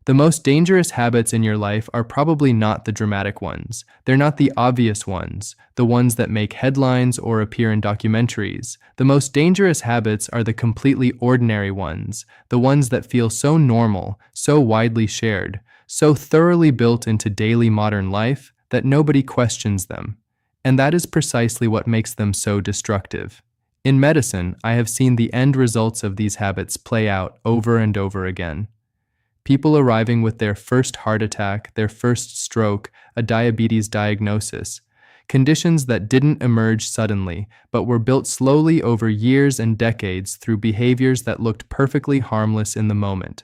The most dangerous habits in your life are probably not the dramatic ones. They're not the obvious ones, the ones that make headlines or appear in documentaries. The most dangerous habits are the completely ordinary ones, the ones that feel so normal, so widely shared, so thoroughly built into daily modern life that nobody questions them. And that is precisely what makes them so destructive. In medicine, I have seen the end results of these habits play out over and over again. People arriving with their first heart attack, their first stroke, a diabetes diagnosis, conditions that didn't emerge suddenly, but were built slowly over years and decades through behaviors that looked perfectly harmless in the moment.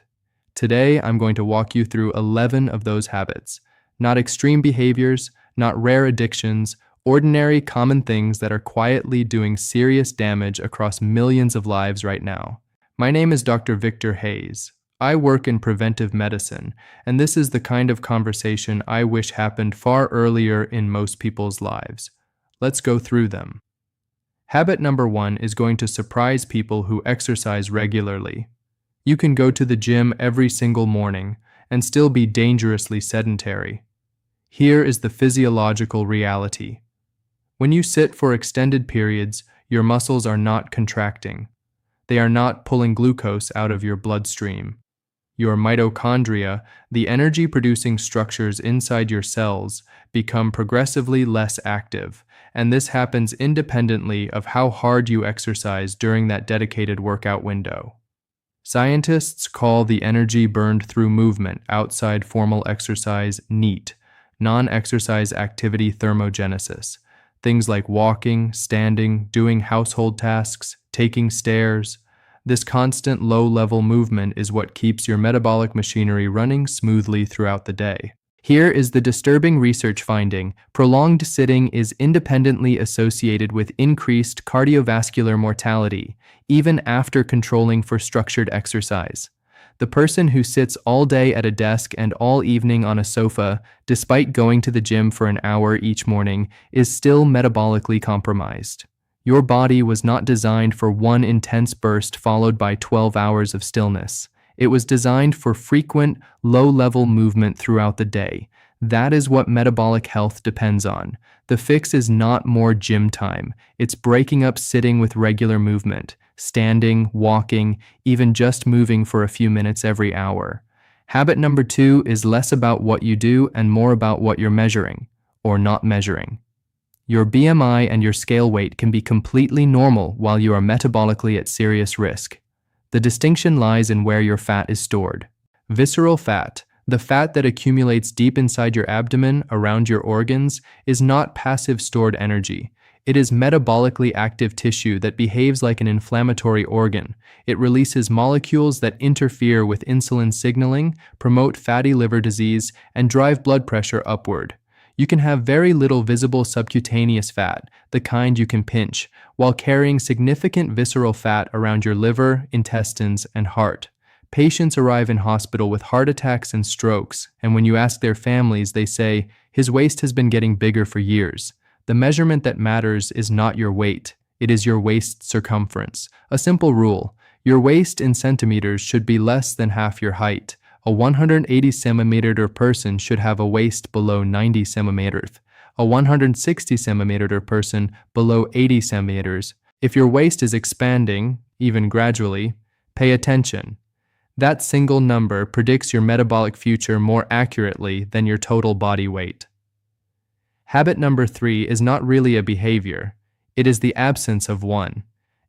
Today, I'm going to walk you through 11 of those habits. Not extreme behaviors, not rare addictions, ordinary, common things that are quietly doing serious damage across millions of lives right now. My name is Dr. Victor Hayes. I work in preventive medicine, and this is the kind of conversation I wish happened far earlier in most people's lives. Let's go through them. Habit number 1 is going to surprise people who exercise regularly. You can go to the gym every single morning and still be dangerously sedentary. Here is the physiological reality. When you sit for extended periods, your muscles are not contracting. They are not pulling glucose out of your bloodstream. Your mitochondria, the energy-producing structures inside your cells, become progressively less active, and this happens independently of how hard you exercise during that dedicated workout window. Scientists call the energy burned through movement outside formal exercise NEAT, non-exercise activity thermogenesis. Things like walking, standing, doing household tasks, taking stairs. This constant low-level movement is what keeps your metabolic machinery running smoothly throughout the day. Here is the disturbing research finding. Prolonged sitting is independently associated with increased cardiovascular mortality, even after controlling for structured exercise. The person who sits all day at a desk and all evening on a sofa, despite going to the gym for an hour each morning, is still metabolically compromised. Your body was not designed for one intense burst followed by 12 hours of stillness. It was designed for frequent, low-level movement throughout the day. That is what metabolic health depends on. The fix is not more gym time. It's breaking up sitting with regular movement, standing, walking, even just moving for a few minutes every hour. Habit number 2 is less about what you do and more about what you're measuring, or not measuring. Your BMI and your scale weight can be completely normal while you are metabolically at serious risk. The distinction lies in where your fat is stored. Visceral fat, the fat that accumulates deep inside your abdomen around your organs, is not passive stored energy. It is metabolically active tissue that behaves like an inflammatory organ. It releases molecules that interfere with insulin signaling, promote fatty liver disease, and drive blood pressure upward. You can have very little visible subcutaneous fat, the kind you can pinch, while carrying significant visceral fat around your liver, intestines, and heart. Patients arrive in hospital with heart attacks and strokes, and when you ask their families, they say, "His waist has been getting bigger for years." The measurement that matters is not your weight, it is your waist circumference. A simple rule: your waist in centimeters should be less than half your height. A 180 centimeter person should have a waist below 90 centimeters. A 160 centimeter person below 80 centimeters. If your waist is expanding, even gradually, pay attention. That single number predicts your metabolic future more accurately than your total body weight. Habit number 3 is not really a behavior. It is the absence of one.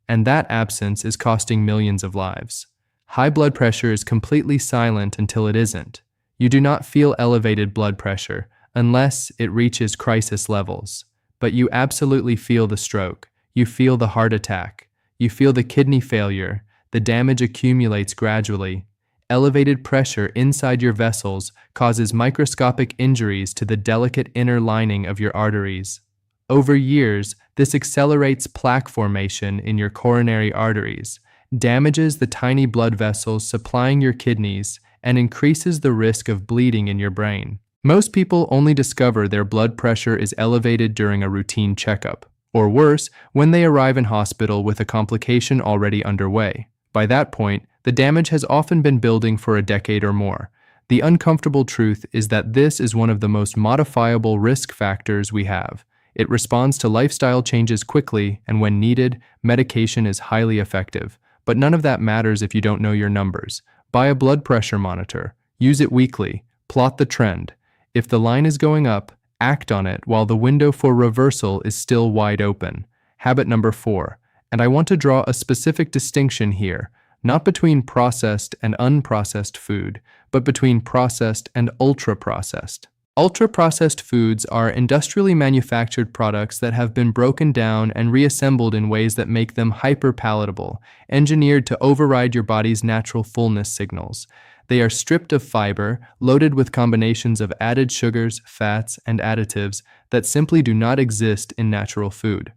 And that absence is costing millions of lives. High blood pressure is completely silent until it isn't. You do not feel elevated blood pressure unless it reaches crisis levels. But you absolutely feel the stroke. You feel the heart attack. You feel the kidney failure. The damage accumulates gradually. Elevated pressure inside your vessels causes microscopic injuries to the delicate inner lining of your arteries. Over years, this accelerates plaque formation in your coronary arteries, damages the tiny blood vessels supplying your kidneys, and increases the risk of bleeding in your brain. Most people only discover their blood pressure is elevated during a routine checkup, or worse, when they arrive in hospital with a complication already underway. By that point, the damage has often been building for a decade or more. The uncomfortable truth is that this is one of the most modifiable risk factors we have. It responds to lifestyle changes quickly, and when needed, medication is highly effective. But none of that matters if you don't know your numbers. Buy a blood pressure monitor. Use it weekly. Plot the trend. If the line is going up, act on it while the window for reversal is still wide open. Habit number 4. And I want to draw a specific distinction here, not between processed and unprocessed food, but between processed and ultra-processed. Ultra-processed foods are industrially manufactured products that have been broken down and reassembled in ways that make them hyper-palatable, engineered to override your body's natural fullness signals. They are stripped of fiber, loaded with combinations of added sugars, fats, and additives that simply do not exist in natural food.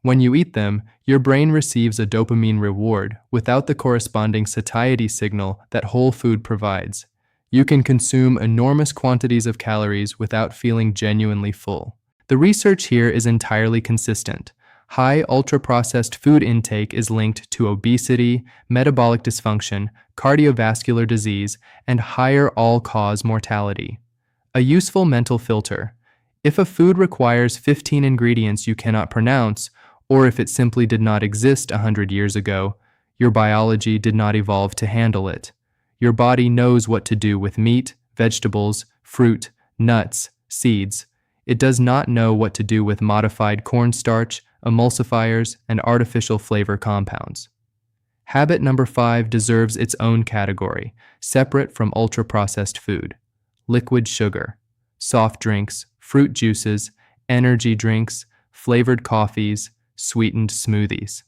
When you eat them, your brain receives a dopamine reward without the corresponding satiety signal that whole food provides. You can consume enormous quantities of calories without feeling genuinely full. The research here is entirely consistent. High ultra-processed food intake is linked to obesity, metabolic dysfunction, cardiovascular disease, and higher all-cause mortality. A useful mental filter. If a food requires 15 ingredients you cannot pronounce, or if it simply did not exist 100 years ago, your biology did not evolve to handle it. Your body knows what to do with meat, vegetables, fruit, nuts, seeds. It does not know what to do with modified cornstarch, emulsifiers, and artificial flavor compounds. Habit number 5 deserves its own category, separate from ultra-processed food. Liquid sugar, soft drinks, fruit juices, energy drinks, flavored coffees, sweetened smoothies.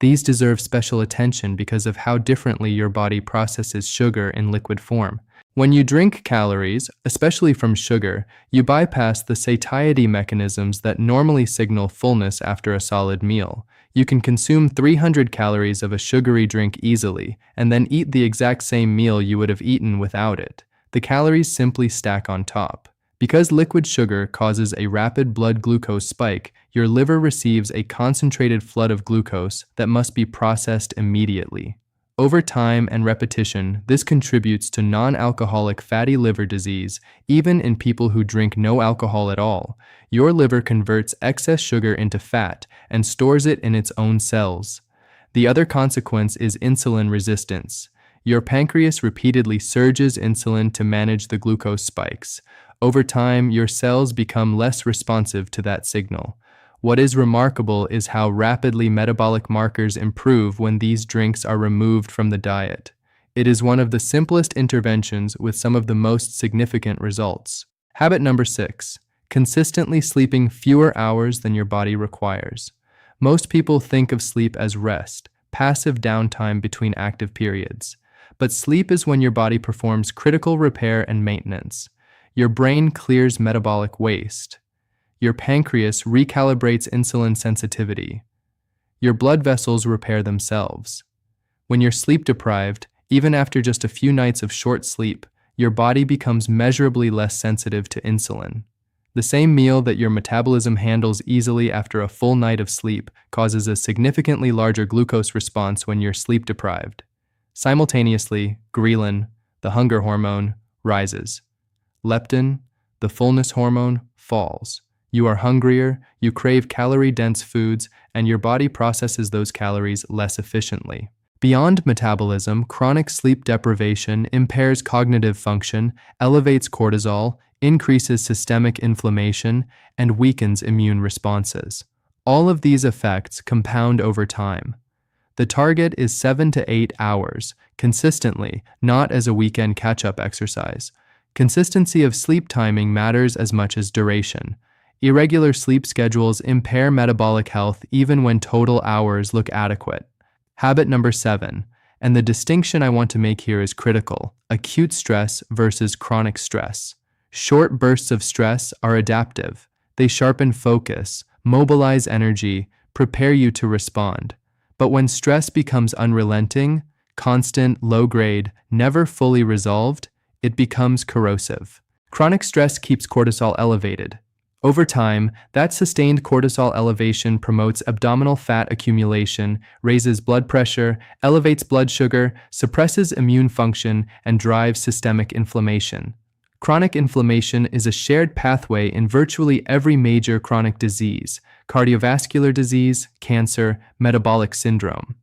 These deserve special attention because of how differently your body processes sugar in liquid form. When you drink calories, especially from sugar, you bypass the satiety mechanisms that normally signal fullness after a solid meal. You can consume 300 calories of a sugary drink easily, and then eat the exact same meal you would have eaten without it. The calories simply stack on top. Because liquid sugar causes a rapid blood glucose spike, your liver receives a concentrated flood of glucose that must be processed immediately. Over time and repetition, this contributes to non-alcoholic fatty liver disease, even in people who drink no alcohol at all. Your liver converts excess sugar into fat and stores it in its own cells. The other consequence is insulin resistance. Your pancreas repeatedly surges insulin to manage the glucose spikes. Over time, your cells become less responsive to that signal. What is remarkable is how rapidly metabolic markers improve when these drinks are removed from the diet. It is one of the simplest interventions with some of the most significant results. Habit number 6. Consistently sleeping fewer hours than your body requires. Most people think of sleep as rest, passive downtime between active periods. But sleep is when your body performs critical repair and maintenance. Your brain clears metabolic waste. Your pancreas recalibrates insulin sensitivity. Your blood vessels repair themselves. When you're sleep deprived, even after just a few nights of short sleep, your body becomes measurably less sensitive to insulin. The same meal that your metabolism handles easily after a full night of sleep causes a significantly larger glucose response when you're sleep deprived. Simultaneously, ghrelin, the hunger hormone, rises. Leptin, the fullness hormone, falls. You are hungrier, you crave calorie-dense foods, and your body processes those calories less efficiently. Beyond metabolism, chronic sleep deprivation impairs cognitive function, elevates cortisol, increases systemic inflammation, and weakens immune responses. All of these effects compound over time. The target is 7 to 8 hours, consistently, not as a weekend catch-up exercise. Consistency of sleep timing matters as much as duration. Irregular sleep schedules impair metabolic health even when total hours look adequate. Habit number 7, and the distinction I want to make here is critical: acute stress versus chronic stress. Short bursts of stress are adaptive. They sharpen focus, mobilize energy, prepare you to respond. But when stress becomes unrelenting, constant, low-grade, never fully resolved, it becomes corrosive. Chronic stress keeps cortisol elevated. Over time, that sustained cortisol elevation promotes abdominal fat accumulation, raises blood pressure, elevates blood sugar, suppresses immune function, and drives systemic inflammation. Chronic inflammation is a shared pathway in virtually every major chronic disease: cardiovascular disease, cancer, metabolic syndrome.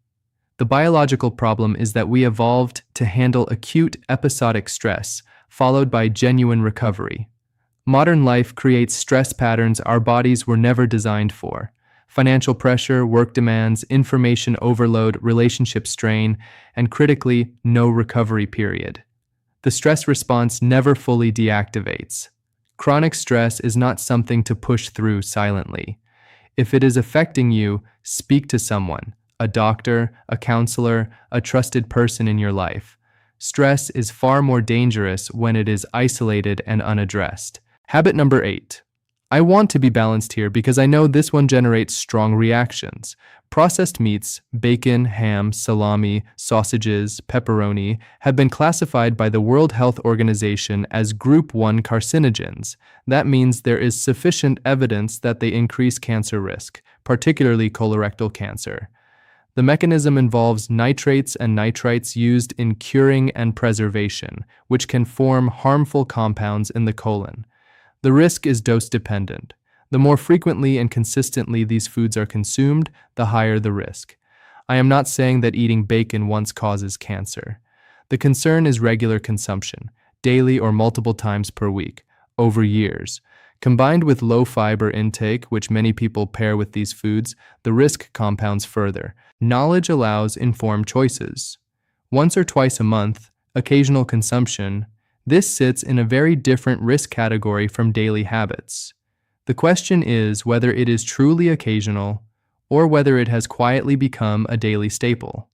The biological problem is that we evolved to handle acute episodic stress, followed by genuine recovery. Modern life creates stress patterns our bodies were never designed for: financial pressure, work demands, information overload, relationship strain, and critically, no recovery period. The stress response never fully deactivates. Chronic stress is not something to push through silently. If it is affecting you, speak to someone: a doctor, a counselor, a trusted person in your life. Stress is far more dangerous when it is isolated and unaddressed. Habit number 8. I want to be balanced here because I know this one generates strong reactions. Processed meats, bacon, ham, salami, sausages, pepperoni, have been classified by the World Health Organization as Group 1 carcinogens. That means there is sufficient evidence that they increase cancer risk, particularly colorectal cancer. The mechanism involves nitrates and nitrites used in curing and preservation, which can form harmful compounds in the colon. The risk is dose-dependent. The more frequently and consistently these foods are consumed, the higher the risk. I am not saying that eating bacon once causes cancer. The concern is regular consumption, daily or multiple times per week, over years. Combined with low fiber intake, which many people pair with these foods, the risk compounds further. Knowledge allows informed choices. Once or twice a month, occasional consumption, this sits in a very different risk category from daily habits. The question is whether it is truly occasional or whether it has quietly become a daily staple.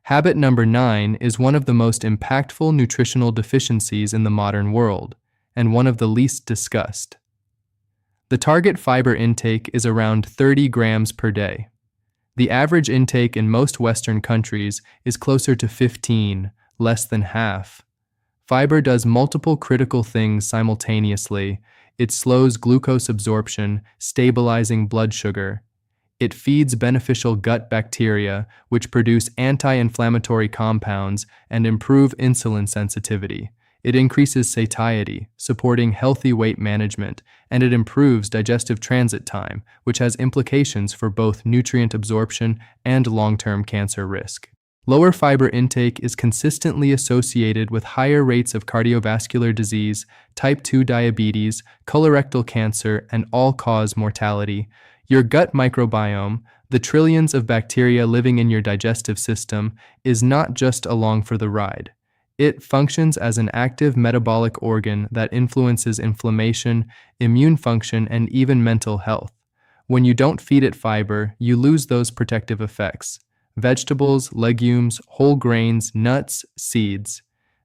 Habit number 9 is one of the most impactful nutritional deficiencies in the modern world, and one of the least discussed. The target fiber intake is around 30 grams per day. The average intake in most Western countries is closer to 15, less than half. Fiber does multiple critical things simultaneously. It slows glucose absorption, stabilizing blood sugar. It feeds beneficial gut bacteria, which produce anti-inflammatory compounds and improve insulin sensitivity. It increases satiety, supporting healthy weight management, and it improves digestive transit time, which has implications for both nutrient absorption and long-term cancer risk. Lower fiber intake is consistently associated with higher rates of cardiovascular disease, type 2 diabetes, colorectal cancer, and all-cause mortality. Your gut microbiome, the trillions of bacteria living in your digestive system, is not just along for the ride. It functions as an active metabolic organ that influences inflammation, immune function, and even mental health. When you don't feed it fiber, you lose those protective effects. Vegetables, legumes, whole grains, nuts, seeds.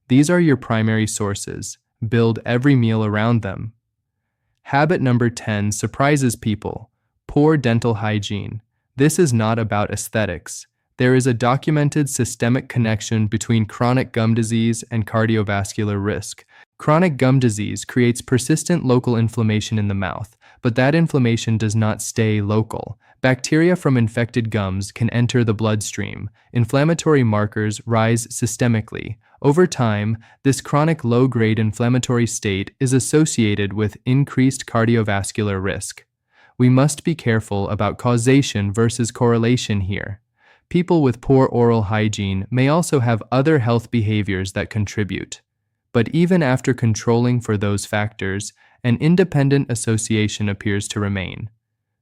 These are your primary sources. Build every meal around them. Habit number 10 surprises people: poor dental hygiene. This is not about aesthetics. There is a documented systemic connection between chronic gum disease and cardiovascular risk. Chronic gum disease creates persistent local inflammation in the mouth, but that inflammation does not stay local. Bacteria from infected gums can enter the bloodstream. Inflammatory markers rise systemically. Over time, this chronic low-grade inflammatory state is associated with increased cardiovascular risk. We must be careful about causation versus correlation here. People with poor oral hygiene may also have other health behaviors that contribute. But even after controlling for those factors, an independent association appears to remain.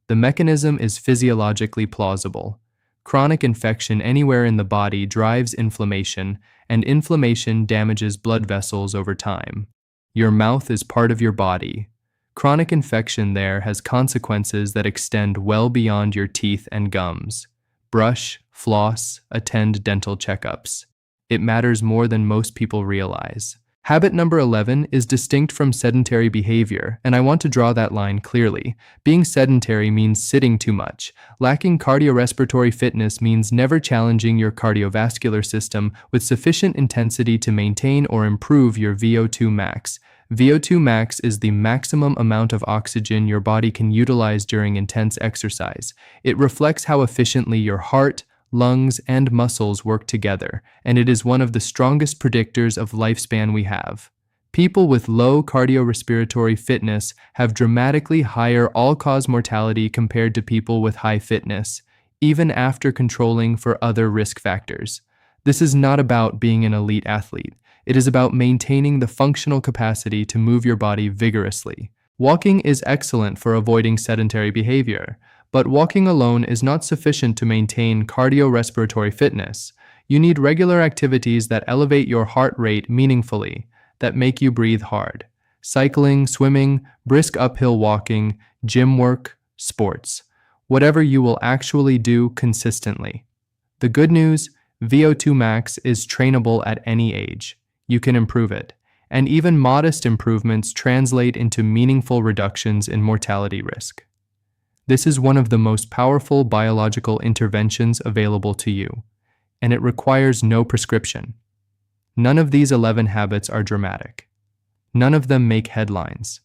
The mechanism is physiologically plausible. Chronic infection anywhere in the body drives inflammation, and inflammation damages blood vessels over time. Your mouth is part of your body. Chronic infection there has consequences that extend well beyond your teeth and gums. Brush, floss, attend dental checkups. It matters more than most people realize. Habit number 11 is distinct from sedentary behavior, and I want to draw that line clearly. Being sedentary means sitting too much. Lacking cardiorespiratory fitness means never challenging your cardiovascular system with sufficient intensity to maintain or improve your VO2 max. VO2 max is the maximum amount of oxygen your body can utilize during intense exercise. It reflects how efficiently your heart, lungs, and muscles work together, and it is one of the strongest predictors of lifespan we have. People with low cardiorespiratory fitness have dramatically higher all-cause mortality compared to people with high fitness, even after controlling for other risk factors. This is not about being an elite athlete. It is about maintaining the functional capacity to move your body vigorously. Walking is excellent for avoiding sedentary behavior, but walking alone is not sufficient to maintain cardiorespiratory fitness. You need regular activities that elevate your heart rate meaningfully, that make you breathe hard. Cycling, swimming, brisk uphill walking, gym work, sports. Whatever you will actually do consistently. The good news, VO2 max is trainable at any age. You can improve it, and even modest improvements translate into meaningful reductions in mortality risk. This is one of the most powerful biological interventions available to you, and it requires no prescription. None of these 11 habits are dramatic. None of them make headlines.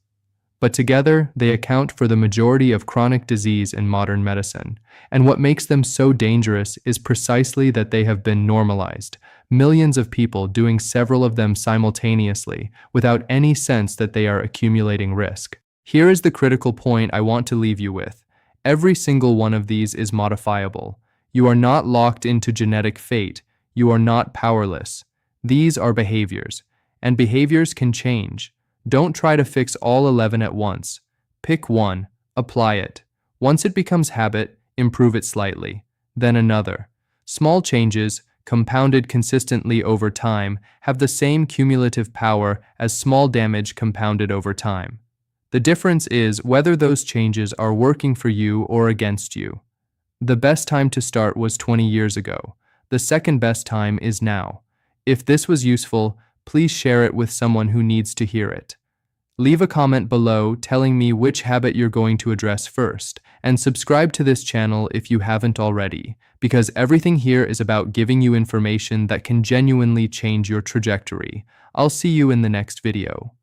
But together, they account for the majority of chronic disease in modern medicine. And what makes them so dangerous is precisely that they have been normalized. Millions of people doing several of them simultaneously, without any sense that they are accumulating risk. Here is the critical point I want to leave you with. Every single one of these is modifiable. You are not locked into genetic fate. You are not powerless. These are behaviors, and behaviors can change. Don't try to fix all 11 at once. Pick one, apply it. Once it becomes habit, improve it slightly. Then another. Small changes, compounded consistently over time, have the same cumulative power as small damage compounded over time. The difference is whether those changes are working for you or against you. The best time to start was 20 years ago. The second best time is now. If this was useful, please share it with someone who needs to hear it. Leave a comment below telling me which habit you're going to address first, and subscribe to this channel if you haven't already, because everything here is about giving you information that can genuinely change your trajectory. I'll see you in the next video.